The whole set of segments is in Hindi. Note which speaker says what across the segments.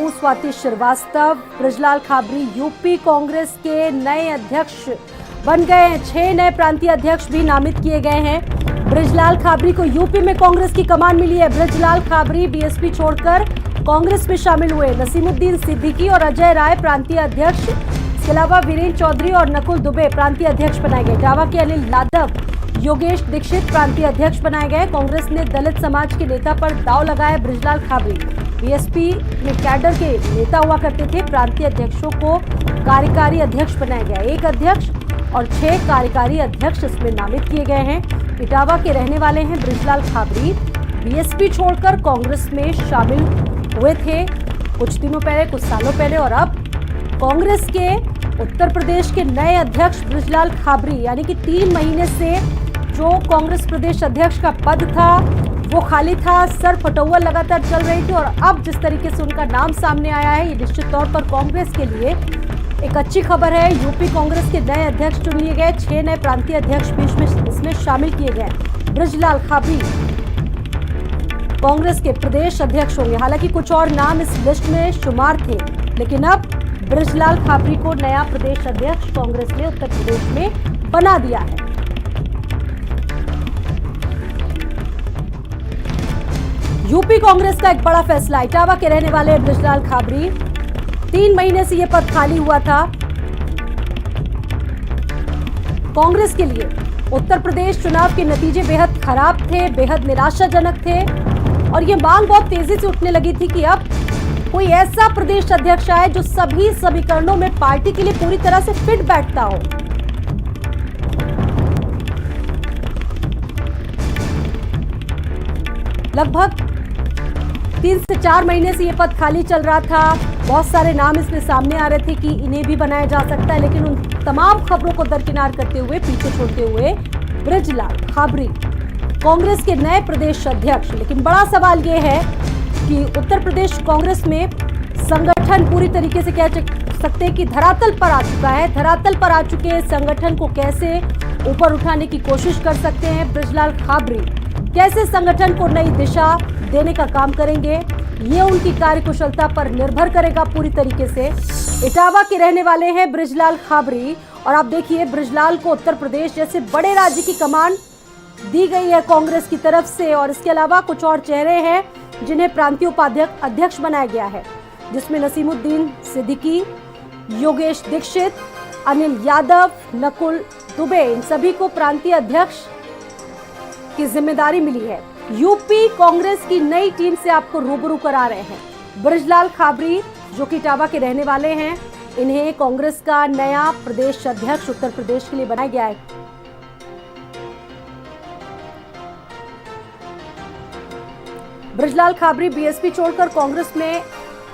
Speaker 1: हूं स्वाति श्रीवास्तव। बृजलाल खाबरी यूपी कांग्रेस के नए अध्यक्ष बन गए हैं। 6 नए प्रांतीय अध्यक्ष भी नामित किए गए हैं। बृजलाल खाबरी को यूपी में कांग्रेस की कमान मिली है। बृजलाल खाबरी बीएसपी छोड़कर कांग्रेस में शामिल हुए। नसीमुद्दीन सिद्दीकी और अजय राय प्रांतीय अध्यक्ष, इसके अलावा वीरेंद्र चौधरी और नकुल दुबे प्रांतीय अध्यक्ष बनाए गए। इटावा के अनिल यादव, योगेश दीक्षित प्रांतीय अध्यक्ष बनाए गए। कांग्रेस ने दलित समाज के नेता पर दांव लगाया। बृजलाल खाबरी बीएसपी में कैडर के नेता हुआ करते थे। प्रांतीय अध्यक्षों को कार्यकारी अध्यक्ष बनाया गया। 1 अध्यक्ष और 6 कार्यकारी अध्यक्ष इसमें नामित किए गए हैं। इटावा के रहने वाले हैं बृजलाल खाबरी। बीएसपी छोड़कर कांग्रेस में शामिल हुए थे कुछ दिनों पहले, कुछ सालों पहले, और अब कांग्रेस के उत्तर प्रदेश के नए अध्यक्ष बृजलाल खाबरी, यानी कि 3 महीने से जो कांग्रेस प्रदेश अध्यक्ष का पद था वो खाली था। सर फटौवल लगातार चल रही थी और अब जिस तरीके से उनका नाम सामने आया है, ये निश्चित तौर पर कांग्रेस के लिए एक अच्छी खबर है। यूपी कांग्रेस के नए अध्यक्ष चुन लिए गए। 6 नए प्रांतीय अध्यक्ष भी इसमें शामिल किए गए। बृजलाल खाबरी कांग्रेस के प्रदेश अध्यक्ष होंगे। हालांकि कुछ और नाम इस लिस्ट में शुमार थे, लेकिन अब बृजलाल खाबरी को नया प्रदेश अध्यक्ष कांग्रेस ने उत्तर प्रदेश में बना दिया है। यूपी कांग्रेस का एक बड़ा फैसला। इटावा के रहने वाले बृजलाल खाबरी, 3 महीने से यह पद खाली हुआ था कांग्रेस के लिए। उत्तर प्रदेश चुनाव के नतीजे बेहद खराब थे, बेहद निराशाजनक थे और ये मांग बहुत तेजी से उठने लगी थी कि अब कोई ऐसा प्रदेश अध्यक्ष आए जो सभी समीकरणों में पार्टी के लिए पूरी तरह से फिट बैठता हो। लगभग 3 से 4 महीने से ये पद खाली चल रहा था। बहुत सारे नाम इसमें सामने आ रहे थे कि इन्हें भी बनाया जा सकता है, लेकिन उन तमाम खबरों को दरकिनार करते हुए, पीछे छोड़ते हुए बृजलाल खाबरी कांग्रेस के नए प्रदेश अध्यक्ष। लेकिन बड़ा सवाल ये है कि उत्तर प्रदेश कांग्रेस में संगठन पूरी तरीके से कह सकते हैं कि धरातल पर आ चुका है। धरातल पर आ चुके संगठन को कैसे ऊपर उठाने की कोशिश कर सकते हैं बृजलाल खाबरी, कैसे संगठन को नई दिशा देने का काम करेंगे, ये उनकी कार्यकुशलता पर निर्भर करेगा पूरी तरीके से। इटावा के रहने वाले हैं बृजलाल खाबरी और आप देखिए, बृजलाल को उत्तर प्रदेश जैसे बड़े राज्य की कमान दी गई है कांग्रेस की तरफ से। और इसके अलावा कुछ और चेहरे हैं जिन्हें प्रांतीय उपाध्यक्ष अध्यक्ष बनाया गया है, जिसमें नसीमुद्दीन सिद्दीकी, योगेश दीक्षित, अनिल यादव, नकुल दुबे, इन सभी को प्रांतीय अध्यक्ष की जिम्मेदारी मिली है। यूपी कांग्रेस की नई टीम से आपको रूबरू करा रहे हैं। बृजलाल खाबरी जो कि इटावा के रहने वाले हैं, इन्हें कांग्रेस का नया प्रदेश अध्यक्ष उत्तर प्रदेश के लिए बनाया गया है। बृजलाल खाबरी बीएसपी छोड़कर कांग्रेस में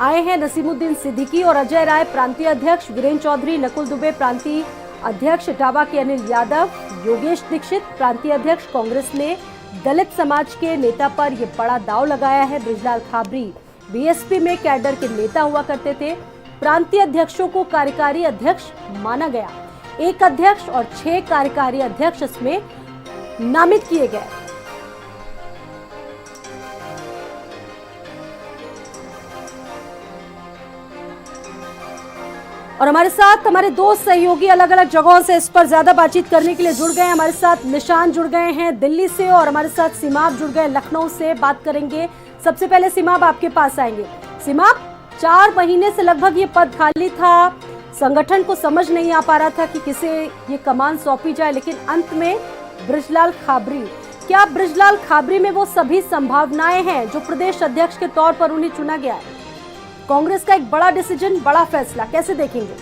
Speaker 1: आए हैं। नसीमुद्दीन सिद्दीकी और अजय राय प्रांतीय अध्यक्ष, वीरेंद्र चौधरी, नकुल दुबे प्रांतीय अध्यक्ष, इटावा के अनिल यादव, योगेश दीक्षित प्रांतीय अध्यक्ष। कांग्रेस ने दलित समाज के नेता पर यह बड़ा दांव लगाया है। बृजलाल खाबरी बीएसपी में कैडर के नेता हुआ करते थे। प्रांतीय अध्यक्षों को कार्यकारी अध्यक्ष माना गया। 1 अध्यक्ष और 6 कार्यकारी अध्यक्ष इसमें नामित किए गए। और हमारे साथ हमारे 2 सहयोगी अलग अलग जगहों से इस पर ज्यादा बातचीत करने के लिए जुड़ गए हैं। हमारे साथ निशान जुड़ गए हैं दिल्ली से और हमारे साथ सीमाब जुड़ गए लखनऊ से। बात करेंगे, सबसे पहले सीमाब आपके पास आएंगे। सीमाब, 4 महीने से लगभग ये पद खाली था, संगठन को समझ नहीं आ पा रहा था कि किसे ये कमान सौंपी जाए, लेकिन अंत में बृजलाल खाबरी, क्या बृजलाल खाबरी में वो सभी संभावनाएं हैं जो प्रदेश अध्यक्ष के तौर पर उन्हें चुना गया है? कांग्रेस का एक बड़ा डिसीजन, बड़ा फैसला, कैसे देखेंगे?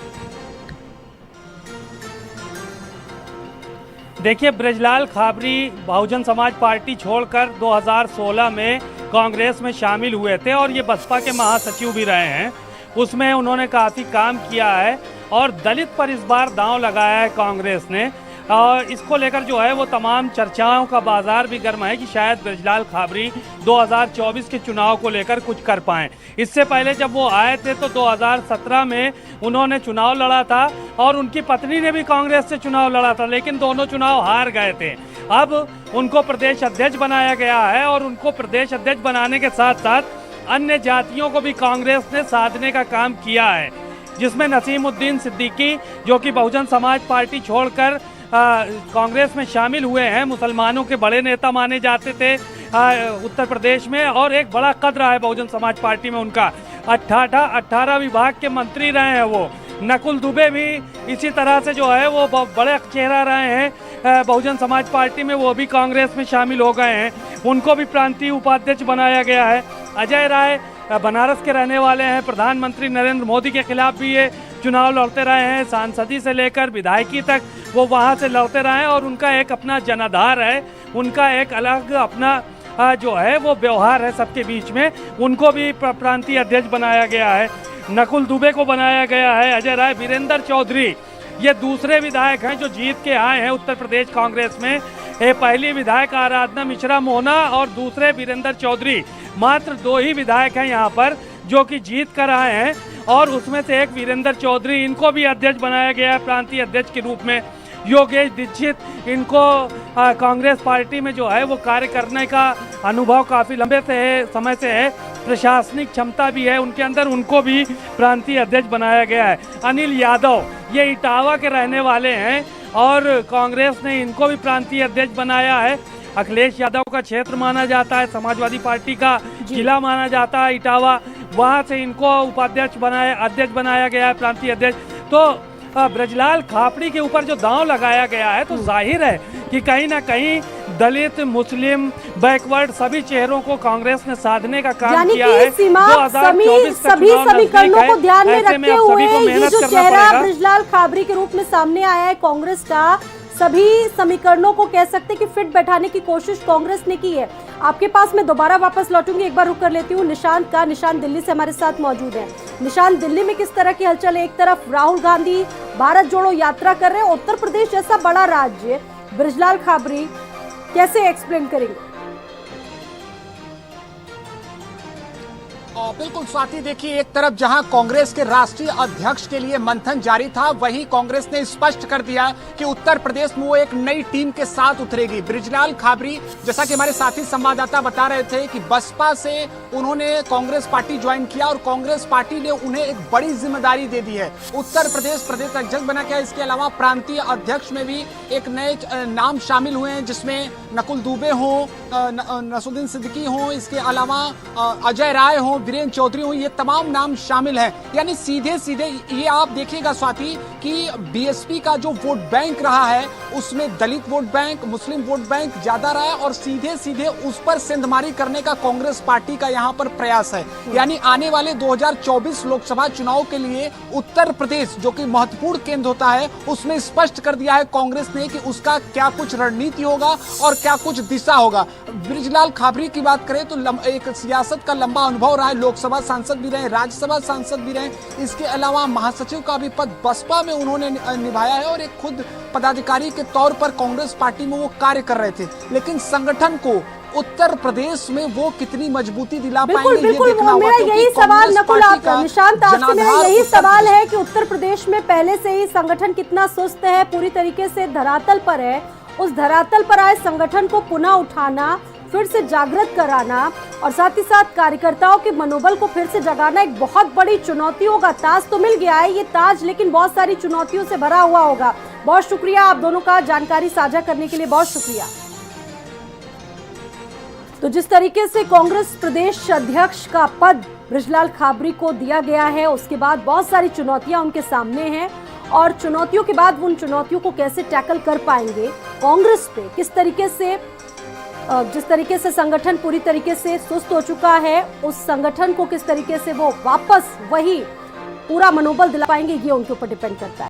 Speaker 2: देखिए, बृजलाल खाबरी बहुजन समाज पार्टी छोड़कर 2016 में कांग्रेस में शामिल हुए थे और ये बसपा के महासचिव भी रहे हैं। उसमें उन्होंने काफ़ी काम किया है और दलित पर इस बार दांव लगाया है कांग्रेस ने। और इसको लेकर जो है वो तमाम चर्चाओं का बाजार भी गर्म है कि शायद बृजलाल खाबरी 2024 के चुनाव को लेकर कुछ कर पाएँ। इससे पहले जब वो आए थे तो 2017 में उन्होंने चुनाव लड़ा था और उनकी पत्नी ने भी कांग्रेस से चुनाव लड़ा था, लेकिन दोनों चुनाव हार गए थे। अब उनको प्रदेश अध्यक्ष बनाया गया है और उनको प्रदेश अध्यक्ष बनाने के साथ साथ अन्य जातियों को भी कांग्रेस ने साधने का काम किया है, जिसमें नसीमुद्दीन सिद्दीकी जो कि बहुजन समाज पार्टी छोड़कर कांग्रेस में शामिल हुए हैं, मुसलमानों के बड़े नेता माने जाते थे उत्तर प्रदेश में, और एक बड़ा कद रहा है बहुजन समाज पार्टी में उनका। 18 विभाग के मंत्री रहे हैं वो। नकुल दुबे भी इसी तरह से जो है वो बड़े चेहरा रहे हैं बहुजन समाज पार्टी में, वो भी कांग्रेस में शामिल हो गए हैं, उनको भी प्रांतीय उपाध्यक्ष बनाया गया है। अजय राय बनारस के रहने वाले हैं, प्रधानमंत्री नरेंद्र मोदी के खिलाफ भी ये चुनाव लड़ते रहे हैं, सांसदी से लेकर विधायकी तक वो वहाँ से लड़ते रहे हैं, और उनका एक अपना जनाधार है, उनका एक अलग अपना जो है वो व्यवहार है सबके बीच में। उनको भी प्रांतीय अध्यक्ष बनाया गया है, नकुल दुबे को बनाया गया है। अजय राय, वीरेंद्र चौधरी ये दूसरे विधायक हैं जो जीत के आए हैं उत्तर प्रदेश कांग्रेस में। ये पहली विधायक आराधना मिश्रा मोहना और दूसरे वीरेंद्र चौधरी, मात्र 2 ही विधायक हैं यहाँ पर जो कि जीत कर आए हैं, और उसमें से एक वीरेंद्र चौधरी, इनको भी अध्यक्ष बनाया गया है प्रांतीय अध्यक्ष के रूप में। योगेश दीक्षित, इनको कांग्रेस पार्टी में जो है वो कार्य करने का अनुभव काफ़ी लंबे से है, समय से है, प्रशासनिक क्षमता भी है उनके अंदर, उनको भी प्रांतीय अध्यक्ष बनाया गया है। अनिल यादव ये इटावा के रहने वाले हैं और कांग्रेस ने इनको भी प्रांतीय अध्यक्ष बनाया है। अखिलेश यादव का क्षेत्र माना जाता है, समाजवादी पार्टी का जिला माना जाता है इटावा, वहाँ से इनको अध्यक्ष बनाया गया है, प्रांतीय अध्यक्ष। तो ब्रजलाल खापड़ी के ऊपर जो दांव लगाया गया है, तो जाहिर है कि कहीं ना कहीं दलित, मुस्लिम, बैकवर्ड सभी चेहरों को कांग्रेस ने साधने का काम किया है।
Speaker 1: सभी समीकरणों को ध्यान में रखते हुए ये जो चेहरा ब्रजलाल खाबरी के रूप में सामने आया है कांग्रेस का, सभी समीकरणों को कह सकते हैं कि फिट बैठाने की कोशिश कांग्रेस ने की है। आपके पास मैं दोबारा वापस लौटूंगी, एक बार रुक कर लेती हूँ निशांत का। निशांत दिल्ली से हमारे साथ मौजूद है। निशांत, दिल्ली में किस तरह की हलचल है? एक तरफ राहुल गांधी भारत जोड़ो यात्रा कर रहे हैं, उत्तर प्रदेश जैसा बड़ा राज्य, ब्रजलाल खाबरी कैसे एक्सप्लेन करेंगे?
Speaker 3: बिल्कुल स्वाति, देखिए एक तरफ जहां कांग्रेस के राष्ट्रीय अध्यक्ष के लिए मंथन जारी था, वहीं कांग्रेस ने स्पष्ट कर दिया कि उत्तर प्रदेश में वो एक नई टीम के साथ उतरेगी। ब्रजलाल खाबरी, जैसा कि हमारे साथी संवाददाता बता रहे थे कि बसपा से उन्होंने कांग्रेस पार्टी ज्वाइन किया और कांग्रेस पार्टी ने उन्हें एक बड़ी जिम्मेदारी दे दी है, उत्तर प्रदेश अध्यक्ष बना के। इसके अलावा प्रांतीय अध्यक्ष में भी एक नए नाम शामिल हुए हैं, जिसमें नकुल दुबे हो, नसीमुद्दीन सिद्दीकी हो, इसके अलावा अजय राय हो, वीरेंद्र चौधरी हो, ये तमाम नाम शामिल हैं। यानी सीधे सीधे ये आप देखिएगा स्वाति कि बीएसपी का जो वोट बैंक रहा है उसमें दलित वोट बैंक, मुस्लिम वोट बैंक ज्यादा रहा है, और सीधे सीधे उस पर सेंधमारी करने का कांग्रेस पार्टी का यहाँ पर प्रयास है। यानी आने वाले 2024 लोकसभा चुनाव के लिए उत्तर प्रदेश जो कि महत्वपूर्ण केंद्र होता है, उसमें स्पष्ट कर दिया है कांग्रेस ने कि उसका क्या कुछ रणनीति होगा और क्या कुछ दिशा होगा। ब्रजलाल खाबरी की बात करें तो एक सियासत का लंबा अनुभव रहा है, लोकसभा सांसद भी रहे, राज्यसभा सांसद भी रहे, इसके अलावा महासचिव का भी पद बसपा में उन्होंने निभाया है, और एक खुद पदाधिकारी के तौर पर कांग्रेस पार्टी में वो कार्य कर रहे थे। लेकिन संगठन को उत्तर प्रदेश में वो कितनी मजबूती दिला पाएंगे, ये देखना होगा।
Speaker 1: मेरा यही सवाल नकुल, निशांत आपसे मेरा यही सवाल है कि उत्तर प्रदेश में पहले से ही संगठन कितना सुस्त है, पूरी तरीके से धरातल पर है, उस धरातल पर आए संगठन को पुनः उठाना, फिर से जागृत कराना और साथ ही साथ कार्यकर्ताओं के मनोबल को फिर से जगाना एक बहुत बड़ी चुनौती होगा। ताज तो मिल गया है ये ताज, लेकिन बहुत सारी चुनौतियों से भरा हुआ होगा। बहुत शुक्रिया आप दोनों का जानकारी साझा करने के लिए, बहुत शुक्रिया। तो जिस तरीके से कांग्रेस प्रदेश अध्यक्ष का पद ब्रजलाल खाबरी को दिया गया है, उसके बाद बहुत सारी चुनौतियां उनके सामने हैं, और चुनौतियों के बाद उन चुनौतियों को कैसे टैकल कर पाएंगे कांग्रेस पे, किस तरीके से, जिस तरीके से संगठन पूरी तरीके से सुस्त हो चुका है, उस संगठन को किस तरीके से वो वापस वही पूरा मनोबल दिला पाएंगे, ये उनके ऊपर डिपेंड करता है।